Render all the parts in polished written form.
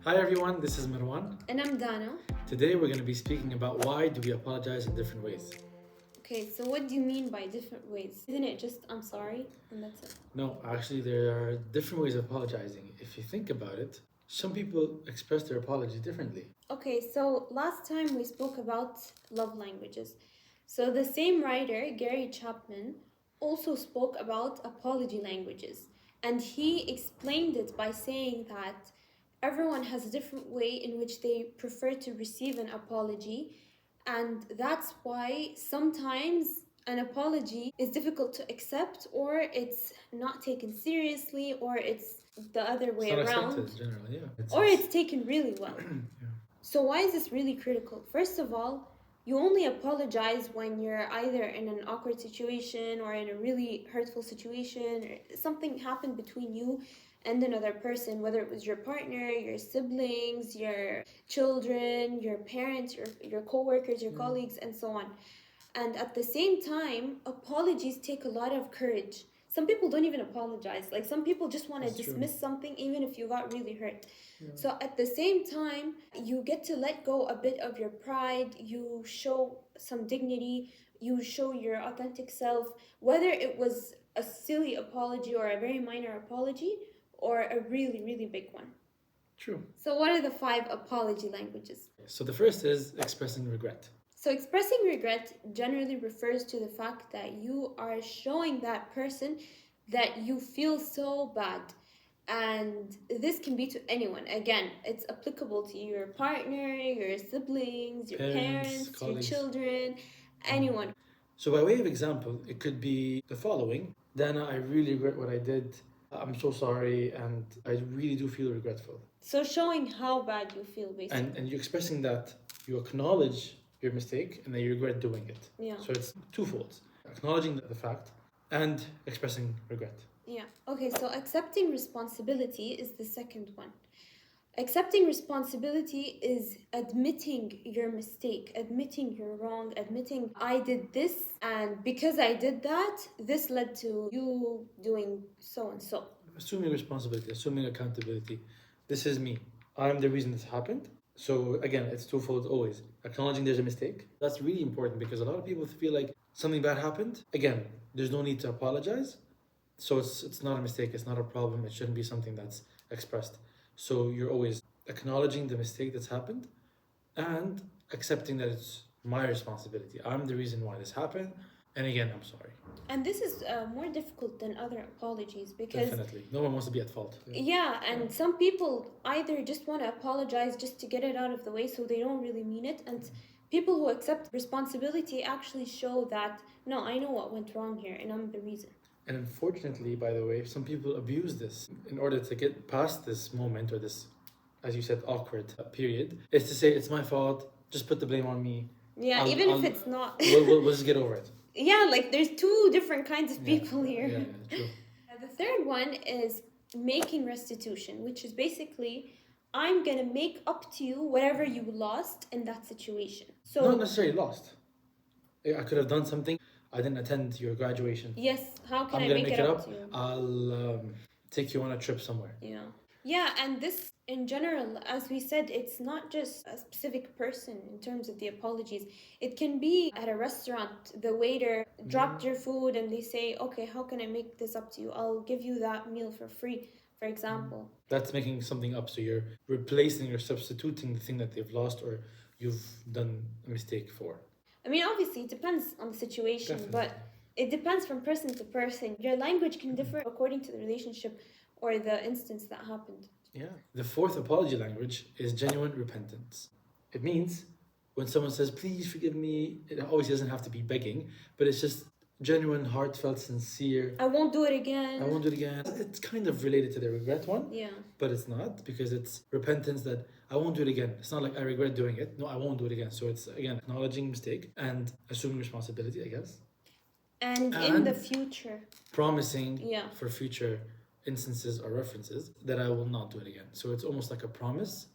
Hi everyone, this is Marwan. And I'm Dana. Today we're going to be speaking about why do we apologize in different ways. Okay, so what do you mean by different ways? Isn't it just I'm sorry and that's it? No, actually there are different ways of apologizing. If you think about it, some people express their apology differently. Okay, so last time we spoke about love languages. So the same writer, Gary Chapman, also spoke about apology languages. And he explained it by saying that everyone has a different way in which they prefer to receive an apology. And that's why sometimes an apology is difficult to accept, or it's not taken seriously, or it's the other way It's not around, accepted generally, yeah. or it's taken really well. Yeah. So why is this really critical? First of all, you only apologize when you're either in an awkward situation or in a really hurtful situation, or something happened between you and another person, whether it was your partner, your siblings, your children, your parents, your co-workers, your colleagues, and so on. And at the same time, apologies take a lot of courage. Some people don't even apologize. Like, some people just want to That's true. dismiss something even if you got really hurt. Yeah. So at the same time, you get to let go a bit of your pride, you show some dignity, you show your authentic self, whether it was a silly apology or a very minor apology or a really, really big one. True. So what are the 5 apology languages? So the first is expressing regret. So expressing regret generally refers to the fact that you are showing that person that you feel so bad. And this can be to anyone. Again, it's applicable to your partner, your siblings, your parents, colleagues, your children, anyone. So by way of example, it could be the following. Dana, I really regret what I did. I'm so sorry and I really do feel regretful. So showing how bad you feel, basically. And you're expressing that you acknowledge your mistake and that you regret doing it. Yeah. So it's twofold. Acknowledging the fact and expressing regret. Yeah. Okay, so accepting responsibility is the second one. Accepting responsibility is admitting your mistake, admitting you're wrong, admitting I did this, and because I did that, this led to you doing so and so. Assuming responsibility, assuming accountability. This is me. I'm the reason this happened. So again, it's twofold always. Acknowledging there's a mistake. That's really important because a lot of people feel like something bad happened. Again, there's no need to apologize. So it's not a mistake, it's not a problem, it shouldn't be something that's expressed. So you're always acknowledging the mistake that's happened and accepting that it's my responsibility. I'm the reason why this happened. And again, I'm sorry. And this is more difficult than other apologies because Definitely. No one wants to be at fault. yeah, and some people either just want to apologize just to get it out of the way so they don't really mean it. And people who accept responsibility actually show that, no, I know what went wrong here and I'm the reason. And unfortunately, by the way, some people abuse this in order to get past this moment or this, as you said, awkward period, is to say, it's my fault, just put the blame on me. Yeah, if it's not. we'll just get over it. Yeah, like there's 2 different kinds of people here. Yeah, true. The third one is making restitution, which is basically, I'm gonna make up to you whatever you lost in that situation. So Not necessarily lost. I could have done something. I didn't attend your graduation. yes, how can I'm I gonna make it up to you? I'll take you on a trip somewhere. Yeah, and this in general, as we said, it's not just a specific person in terms of the apologies. It can be at a restaurant, the waiter dropped your food and they say, okay, how can I make this up to you? I'll give you that meal for free, for example. That's making something up. So you're replacing or substituting the thing that they've lost or you've done a mistake for. I mean, obviously, it depends on the situation, Definitely. but it depends from person to person. Your language can differ according to the relationship or the instance that happened. Yeah. The fourth apology language is genuine repentance. It means when someone says, please forgive me, it always doesn't have to be begging, but it's just genuine, heartfelt, sincere. I won't do it again. I won't do it again. It's kind of related to the regret one. Yeah. But it's not, because it's repentance that I won't do it again. It's not like I regret doing it. No, I won't do it again. So it's, again, acknowledging mistake and assuming responsibility, I guess. And in the future. Promising Yeah. for future instances or references that I will not do it again. So it's almost like a promise,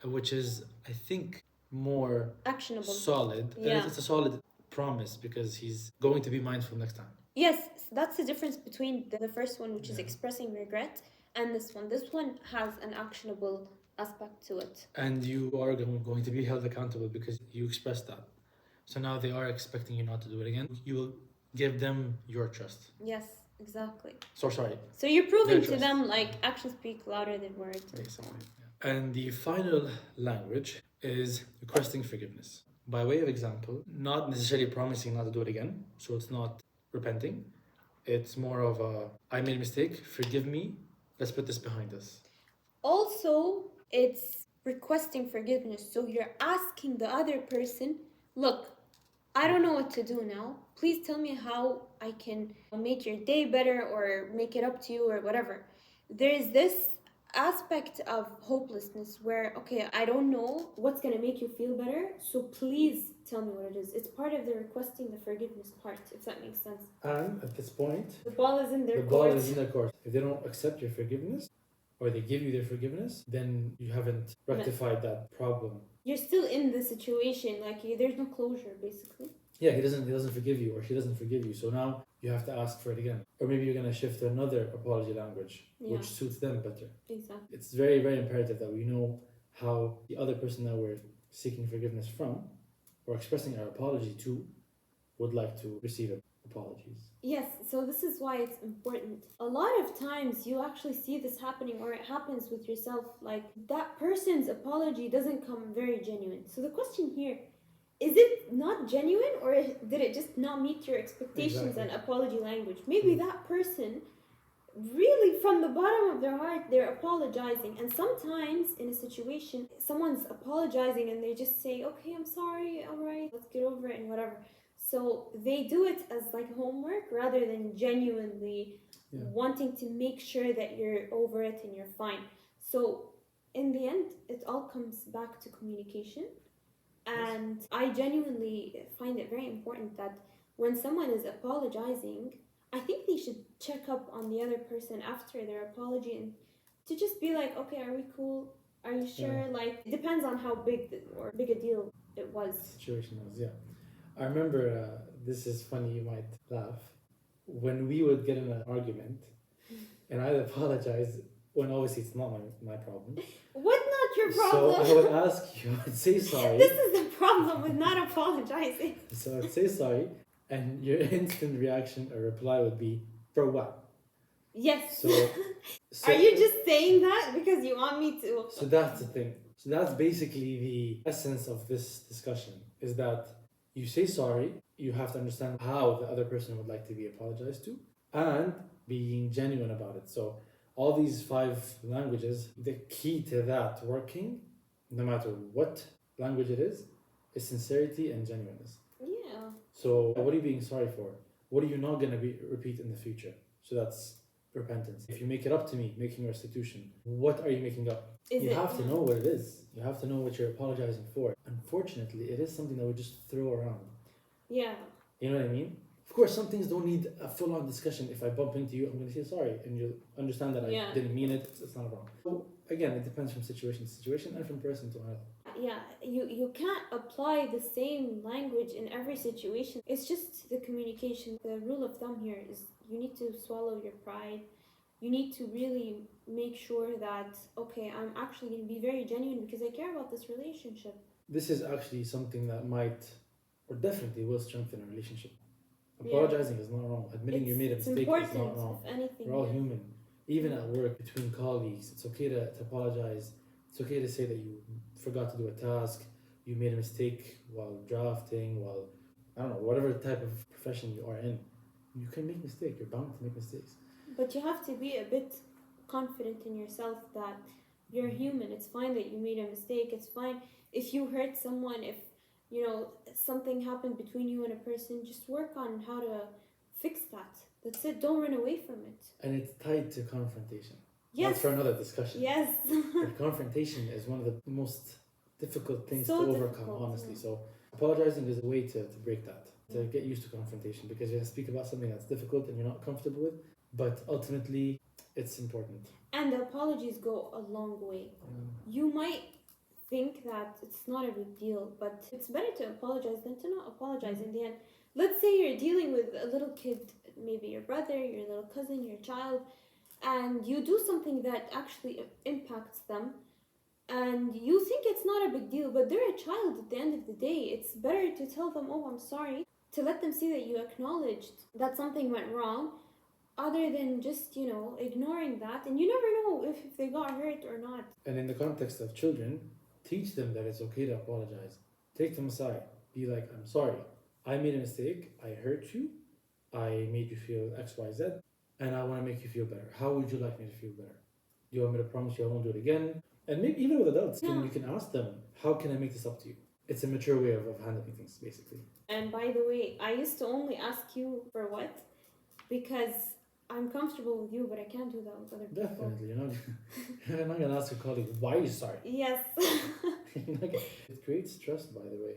which is, I think, more actionable, solid. Yeah. It's a solid promise because he's going to be mindful next time. Yes, that's the difference between the first one, which is expressing regret, and this one. This one has an actionable aspect to it. And you are going to be held accountable because you expressed that. So now they are expecting you not to do it again. You will give them your trust. Yes, exactly. So sorry. So you're proving Their to trust. them like actions speak louder than words. Basically. Yeah. And the final language is requesting forgiveness. By way of example, not necessarily promising not to do it again. So it's not repenting. It's more of a, I made a mistake, forgive me, let's put this behind us. Also, it's requesting forgiveness. So you're asking the other person, look, I don't know what to do now. Please tell me how I can make your day better or make it up to you or whatever. There is this aspect of hopelessness where, okay, I don't know what's going to make you feel better, so please tell me what it is. It's part of the requesting the forgiveness part, if that makes sense. And at this point, the ball is in their the court. ball is in their court. If they don't accept your forgiveness, or they give you their forgiveness, then you haven't rectified that problem. You're still in the situation, like there's no closure, basically. Yeah, he doesn't forgive you, or she doesn't forgive you. So now you have to ask for it again, or maybe you're gonna shift to another apology language, which suits them better. Exactly. It's very, very imperative that we know how the other person that we're seeking forgiveness from, or expressing our apology to, would like to receive apologies. Yes, so this is why it's important. A lot of times you actually see this happening, or it happens with yourself, like that person's apology doesn't come very genuine. So the question here, is it not genuine, or did it just not meet your expectations and apology language? Maybe that person really from the bottom of their heart they're apologizing, and sometimes in a situation someone's apologizing and they just say, okay, I'm sorry, all right, let's get over it and whatever. So they do it as like homework rather than genuinely wanting to make sure that you're over it and you're fine. So in the end, it all comes back to communication. And I genuinely find it very important that when someone is apologizing, I think they should check up on the other person after their apology and to just be like, okay, are we cool? Are you sure? Like, it depends on how big a deal it was. The situation was, yeah. I remember, this is funny, you might laugh. When we would get in an argument, and I'd apologize, when obviously it's not my problem. What, not your problem? So I would ask you, I'd say sorry. This is the problem with not apologizing. So I'd say sorry, and your instant reaction or reply would be, for what? Yes. So are you just saying that because you want me to? So that's the thing. So that's basically the essence of this discussion, is that you say sorry, you have to understand how the other person would like to be apologized to, and being genuine about it. So all these 5 languages, the key to that working, no matter what language it is sincerity and genuineness. Yeah. So what are you being sorry for? What are you not going to repeat in the future? So that's repentance. If you make it up to me, making restitution, what are you making up? You have to know what it is. You have to know what you're apologizing for. Unfortunately, it is something that we just throw around. Yeah. You know what I mean? Of course, some things don't need a full-on discussion. If I bump into you, I'm going to say sorry, and you'll understand that I didn't mean it. It's not a problem. So again, it depends from situation to situation and from person to another. Yeah, you can't apply the same language in every situation. It's just the communication. The rule of thumb here is you need to swallow your pride. You need to really make sure that, okay, I'm actually going to be very genuine because I care about this relationship. This is actually something that might, or definitely will strengthen a relationship. Apologizing is not wrong. Admitting you made a mistake is not wrong. We're all human. Even at work, between colleagues, it's okay to apologize. It's okay to say that you forgot to do a task, you made a mistake while drafting, while, I don't know, whatever type of profession you are in. You can make mistakes. You're bound to make mistakes. But you have to be a bit confident in yourself that you're human. It's fine that you made a mistake. It's fine if you hurt someone, if, something happened between you and a person, just work on how to fix that. That's it. Don't run away from it. And it's tied to confrontation. Yes. That's for another discussion. Yes. But confrontation is one of the most difficult things to overcome, honestly. Yeah. So apologizing is a way to break that, to get used to confrontation, because you're going to speak about something that's difficult and you're not comfortable with, but ultimately it's important. And the apologies go a long way. You might think that it's not a big deal, but it's better to apologize than to not apologize in the end. Let's say you're dealing with a little kid, maybe your brother, your little cousin, your child, and you do something that actually impacts them. And you think it's not a big deal, but they're a child at the end of the day. It's better to tell them, oh, I'm sorry, to let them see that you acknowledged that something went wrong, other than just, ignoring that. And you never know if they got hurt or not. And in the context of children, teach them that it's okay to apologize. Take them aside. Be like, I'm sorry. I made a mistake. I hurt you. I made you feel X, Y, Z. And I want to make you feel better. How would you like me to feel better? Do you want me to promise you I won't do it again? And maybe even with adults, you can ask them, how can I make this up to you? It's a mature way of handling things, basically. And by the way, I used to only ask you for what? Because I'm comfortable with you, but I can't do that with other people. Definitely, you're not gonna ask your colleague why you're sorry. Yes. It creates trust, by the way.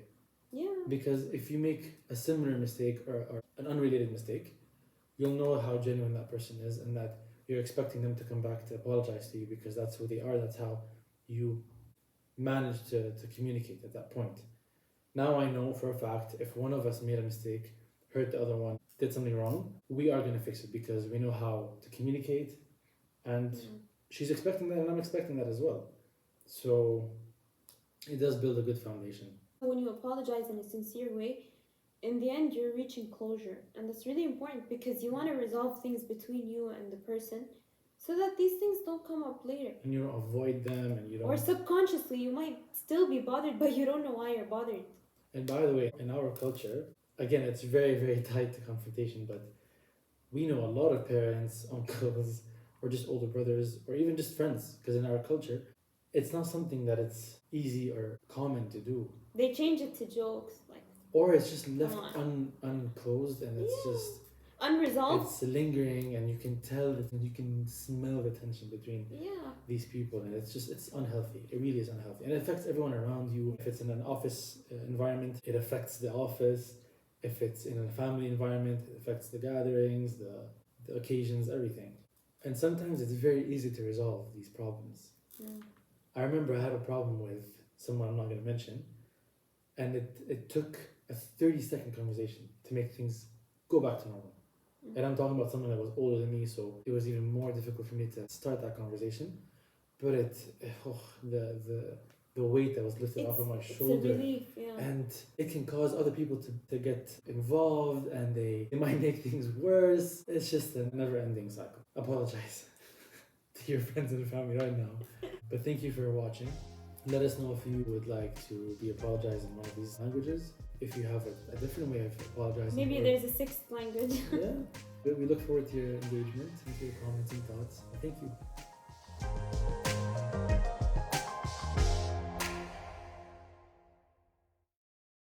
Yeah. Because if you make a similar mistake or an unrelated mistake, you'll know how genuine that person is and that you're expecting them to come back to apologize to you because that's who they are. That's how you manage to communicate at that point. Now I know for a fact if one of us made a mistake, hurt the other one, did something wrong, we are going to fix it because we know how to communicate, and she's expecting that and I'm expecting that as well. So it does build a good foundation. When you apologize in a sincere way, in the end you're reaching closure, and that's really important because you want to resolve things between you and the person so that these things don't come up later. And you don't avoid them, and you don't... Or subconsciously you might still be bothered, but you don't know why you're bothered. And by the way, in our culture, again, it's very, very tied to confrontation, but we know a lot of parents, uncles, or just older brothers, or even just friends, because in our culture, it's not something that it's easy or common to do. They change it to jokes, like... Or it's just left unclosed, and it's just... unresolved. It's lingering, and you can tell it, and you can smell the tension between these people, and it's unhealthy. It really is unhealthy, and it affects everyone around you. If it's in an office environment, it affects the office. If it's in a family environment, it affects the gatherings, the occasions, everything. And sometimes it's very easy to resolve these problems. I remember I had a problem with someone I'm not going to mention, and it took a 30-second conversation to make things go back to normal. And I'm talking about someone that was older than me, so it was even more difficult for me to start that conversation. But the weight that was lifted off of my shoulder, it's a relief, and it can cause other people to get involved, and they might make things worse. It's just a never-ending cycle. Apologize to your friends and family right now, but thank you for watching. Let us know if you would like to be apologized in one of these languages. If you have a different way of apologizing. Maybe there's a sixth language. We look forward to your engagement and to your comments and thoughts. Thank you.